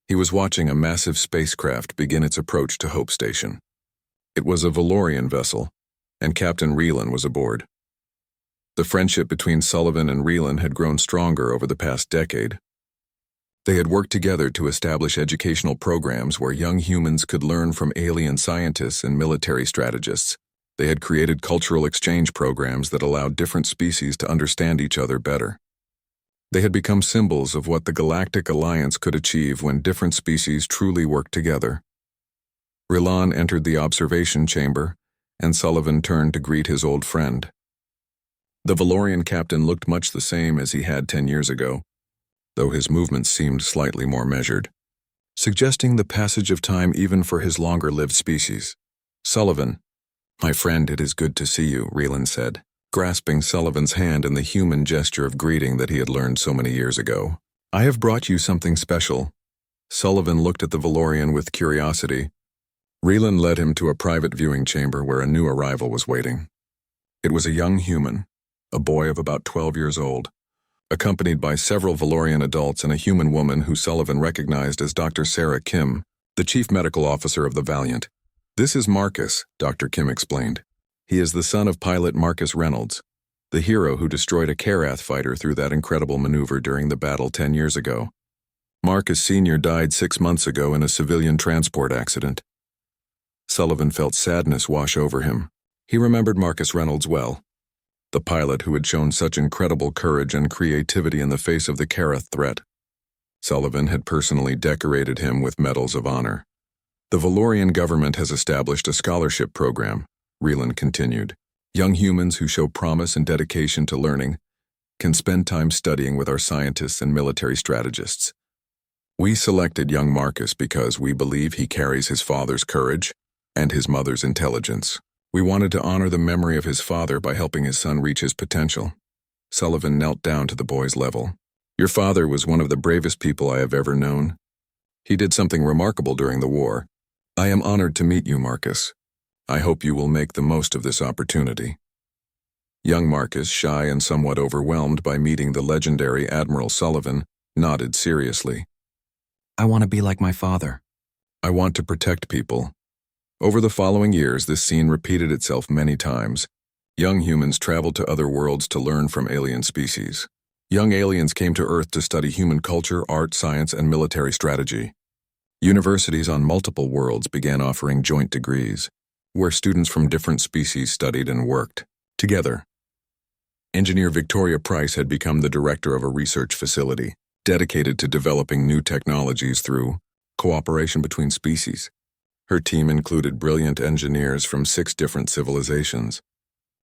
He was watching a massive spacecraft begin its approach to Hope Station. It was a Valorian vessel, and Captain Reelan was aboard. The friendship between Sullivan and Reelan had grown stronger over the past decade. They had worked together to establish educational programs where young humans could learn from alien scientists and military strategists. They had created cultural exchange programs that allowed different species to understand each other better. They had become symbols of what the Galactic Alliance could achieve when different species truly worked together. Reelan entered the observation chamber, and Sullivan turned to greet his old friend. The Valorian captain looked much the same as he had 10 years ago, though his movements seemed slightly more measured, suggesting the passage of time even for his longer-lived species. "Sullivan, my friend, it is good to see you," Reelan said, grasping Sullivan's hand in the human gesture of greeting that he had learned so many years ago. "I have brought you something special." Sullivan looked at the Valorian with curiosity. Reelan led him to a private viewing chamber where a new arrival was waiting. It was a young human, a boy of about 12 years old, accompanied by several Valorian adults and a human woman who Sullivan recognized as Dr. Sarah Kim, the chief medical officer of the Valiant. "This is Marcus," Dr. Kim explained. "He is the son of pilot Marcus Reynolds, the hero who destroyed a Karath fighter through that incredible maneuver during the battle 10 years ago. Marcus Sr. died 6 months ago in a civilian transport accident." Sullivan felt sadness wash over him. He remembered Marcus Reynolds well, the pilot who had shown such incredible courage and creativity in the face of the Karath threat. Sullivan had personally decorated him with medals of honor. "The Valorian government has established a scholarship program," Reelan continued. "Young humans who show promise and dedication to learning can spend time studying with our scientists and military strategists. We selected young Marcus because we believe he carries his father's courage and his mother's intelligence. We wanted to honor the memory of his father by helping his son reach his potential." Sullivan knelt down to the boy's level. "Your father was one of the bravest people I have ever known. He did something remarkable during the war. I am honored to meet you, Marcus. I hope you will make the most of this opportunity." Young Marcus, shy and somewhat overwhelmed by meeting the legendary Admiral Sullivan, nodded seriously. "I want to be like my father." "I want to protect people." Over the following years, this scene repeated itself many times. Young humans traveled to other worlds to learn from alien species. Young aliens came to Earth to study human culture, art, science, and military strategy. Universities on multiple worlds began offering joint degrees, where students from different species studied and worked together. Engineer Victoria Price had become the director of a research facility, dedicated to developing new technologies through cooperation between species. Her team included brilliant engineers from 6 different civilizations.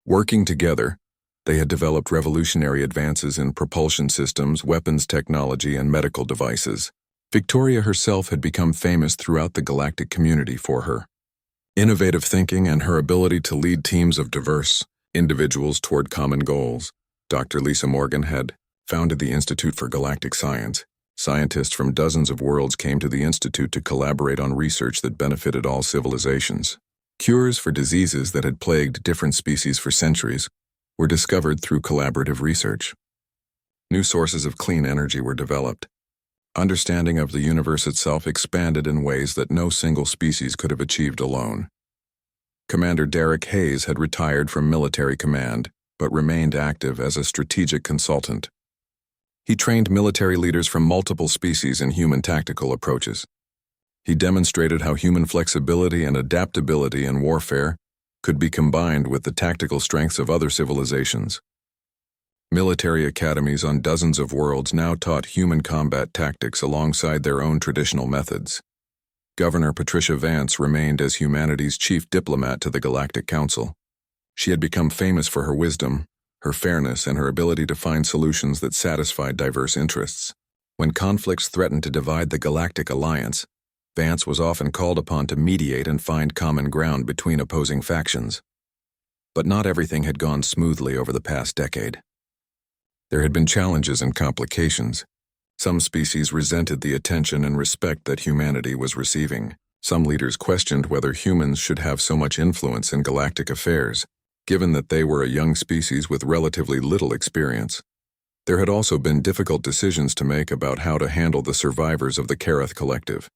Working together, they had developed revolutionary advances in propulsion systems, weapons technology, and medical devices. Victoria herself had become famous throughout the galactic community for her innovative thinking and her ability to lead teams of diverse individuals toward common goals. Dr. Lisa Morgan had founded the Institute for Galactic Science. Scientists from dozens of worlds came to the institute to collaborate on research that benefited all civilizations. Cures for diseases that had plagued different species for centuries were discovered through collaborative research. New sources of clean energy were developed. Understanding of the universe itself expanded in ways that no single species could have achieved alone. Commander Derek Hayes had retired from military command, but remained active as a strategic consultant. He trained military leaders from multiple species in human tactical approaches. He demonstrated how human flexibility and adaptability in warfare could be combined with the tactical strengths of other civilizations. Military academies on dozens of worlds now taught human combat tactics alongside their own traditional methods. Governor Patricia Vance remained as humanity's chief diplomat to the Galactic Council. She had become famous for her wisdom, her fairness, and her ability to find solutions that satisfied diverse interests. When conflicts threatened to divide the Galactic Alliance, Vance was often called upon to mediate and find common ground between opposing factions. But not everything had gone smoothly over the past decade. There had been challenges and complications. Some species resented the attention and respect that humanity was receiving. Some leaders questioned whether humans should have so much influence in galactic affairs, given that they were a young species with relatively little experience. There had also been difficult decisions to make about how to handle the survivors of the Karath Collective.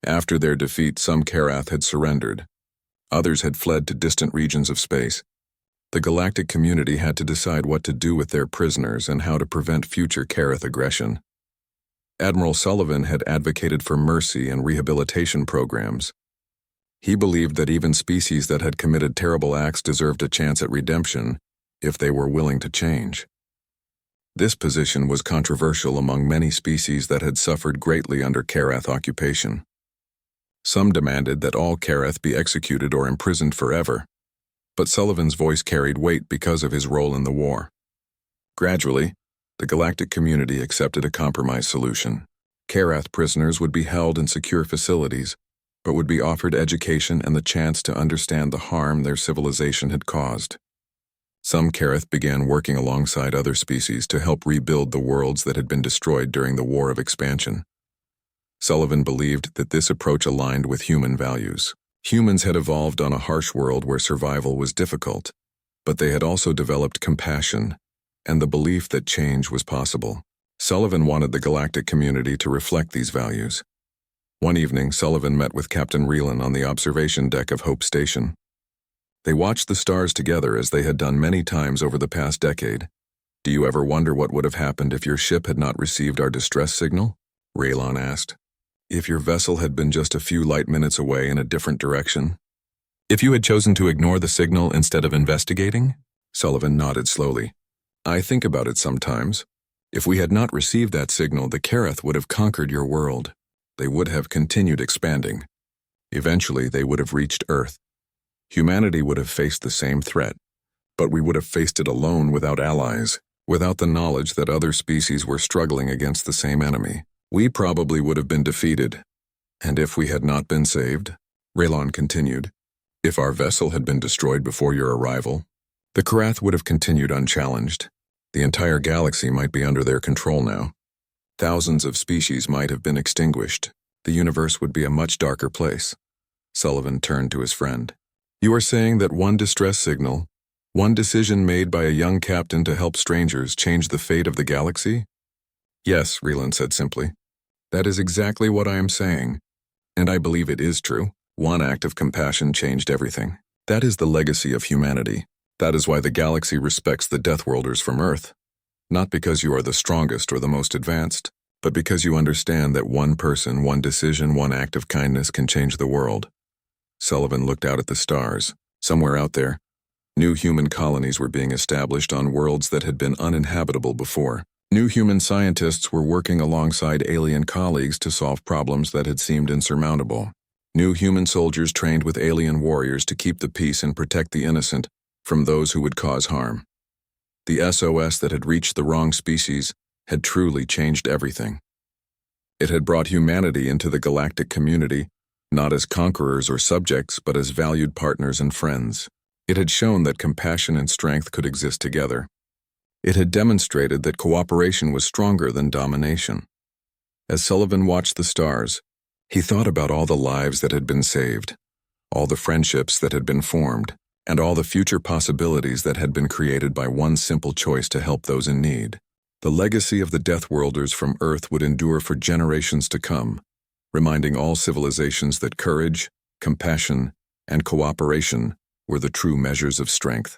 After their defeat, some Karath had surrendered. Others had fled to distant regions of space. The galactic community had to decide what to do with their prisoners and how to prevent future Karath aggression. Admiral Sullivan had advocated for mercy and rehabilitation programs. He believed that even species that had committed terrible acts deserved a chance at redemption if they were willing to change. This position was controversial among many species that had suffered greatly under Karath occupation. Some demanded that all Karath be executed or imprisoned forever, but Sullivan's voice carried weight because of his role in the war. Gradually, the galactic community accepted a compromise solution. Karath prisoners would be held in secure facilities, but would be offered education and the chance to understand the harm their civilization had caused. Some Karath began working alongside other species to help rebuild the worlds that had been destroyed during the War of Expansion. Sullivan believed that this approach aligned with human values. Humans had evolved on a harsh world where survival was difficult, but they had also developed compassion and the belief that change was possible. Sullivan wanted the galactic community to reflect these values. One evening, Sullivan met with Captain Reelan on the observation deck of Hope Station. They watched the stars together as they had done many times over the past decade. "Do you ever wonder what would have happened if your ship had not received our distress signal?" Reelan asked. "If your vessel had been just a few light minutes away in a different direction? If you had chosen to ignore the signal instead of investigating?" Sullivan nodded slowly. "I think about it sometimes. If we had not received that signal, the Karath would have conquered your world. They would have continued expanding. Eventually, they would have reached Earth. Humanity would have faced the same threat, but we would have faced it alone without allies, without the knowledge that other species were struggling against the same enemy. We probably would have been defeated. And if we had not been saved," Reelan continued, "if our vessel had been destroyed before your arrival, the Karath would have continued unchallenged. The entire galaxy might be under their control now. Thousands of species might have been extinguished. The universe would be a much darker place." Sullivan turned to his friend. "You are saying that one distress signal, one decision made by a young captain to help strangers, changed the fate of the galaxy?" "Yes," Reelan said simply. "That is exactly what I am saying. And I believe it is true. One act of compassion changed everything. That is the legacy of humanity. That is why the galaxy respects the Deathworlders from Earth. Not because you are the strongest or the most advanced, but because you understand that one person, one decision, one act of kindness can change the world." Sullivan looked out at the stars. Somewhere out there, new human colonies were being established on worlds that had been uninhabitable before. New human scientists were working alongside alien colleagues to solve problems that had seemed insurmountable. New human soldiers trained with alien warriors to keep the peace and protect the innocent from those who would cause harm. The SOS that had reached the wrong species had truly changed everything. It had brought humanity into the galactic community, not as conquerors or subjects, but as valued partners and friends. It had shown that compassion and strength could exist together. It had demonstrated that cooperation was stronger than domination. As Sullivan watched the stars, he thought about all the lives that had been saved, all the friendships that had been formed, and all the future possibilities that had been created by one simple choice to help those in need. The legacy of the Deathworlders from Earth would endure for generations to come, reminding all civilizations that courage, compassion, and cooperation were the true measures of strength.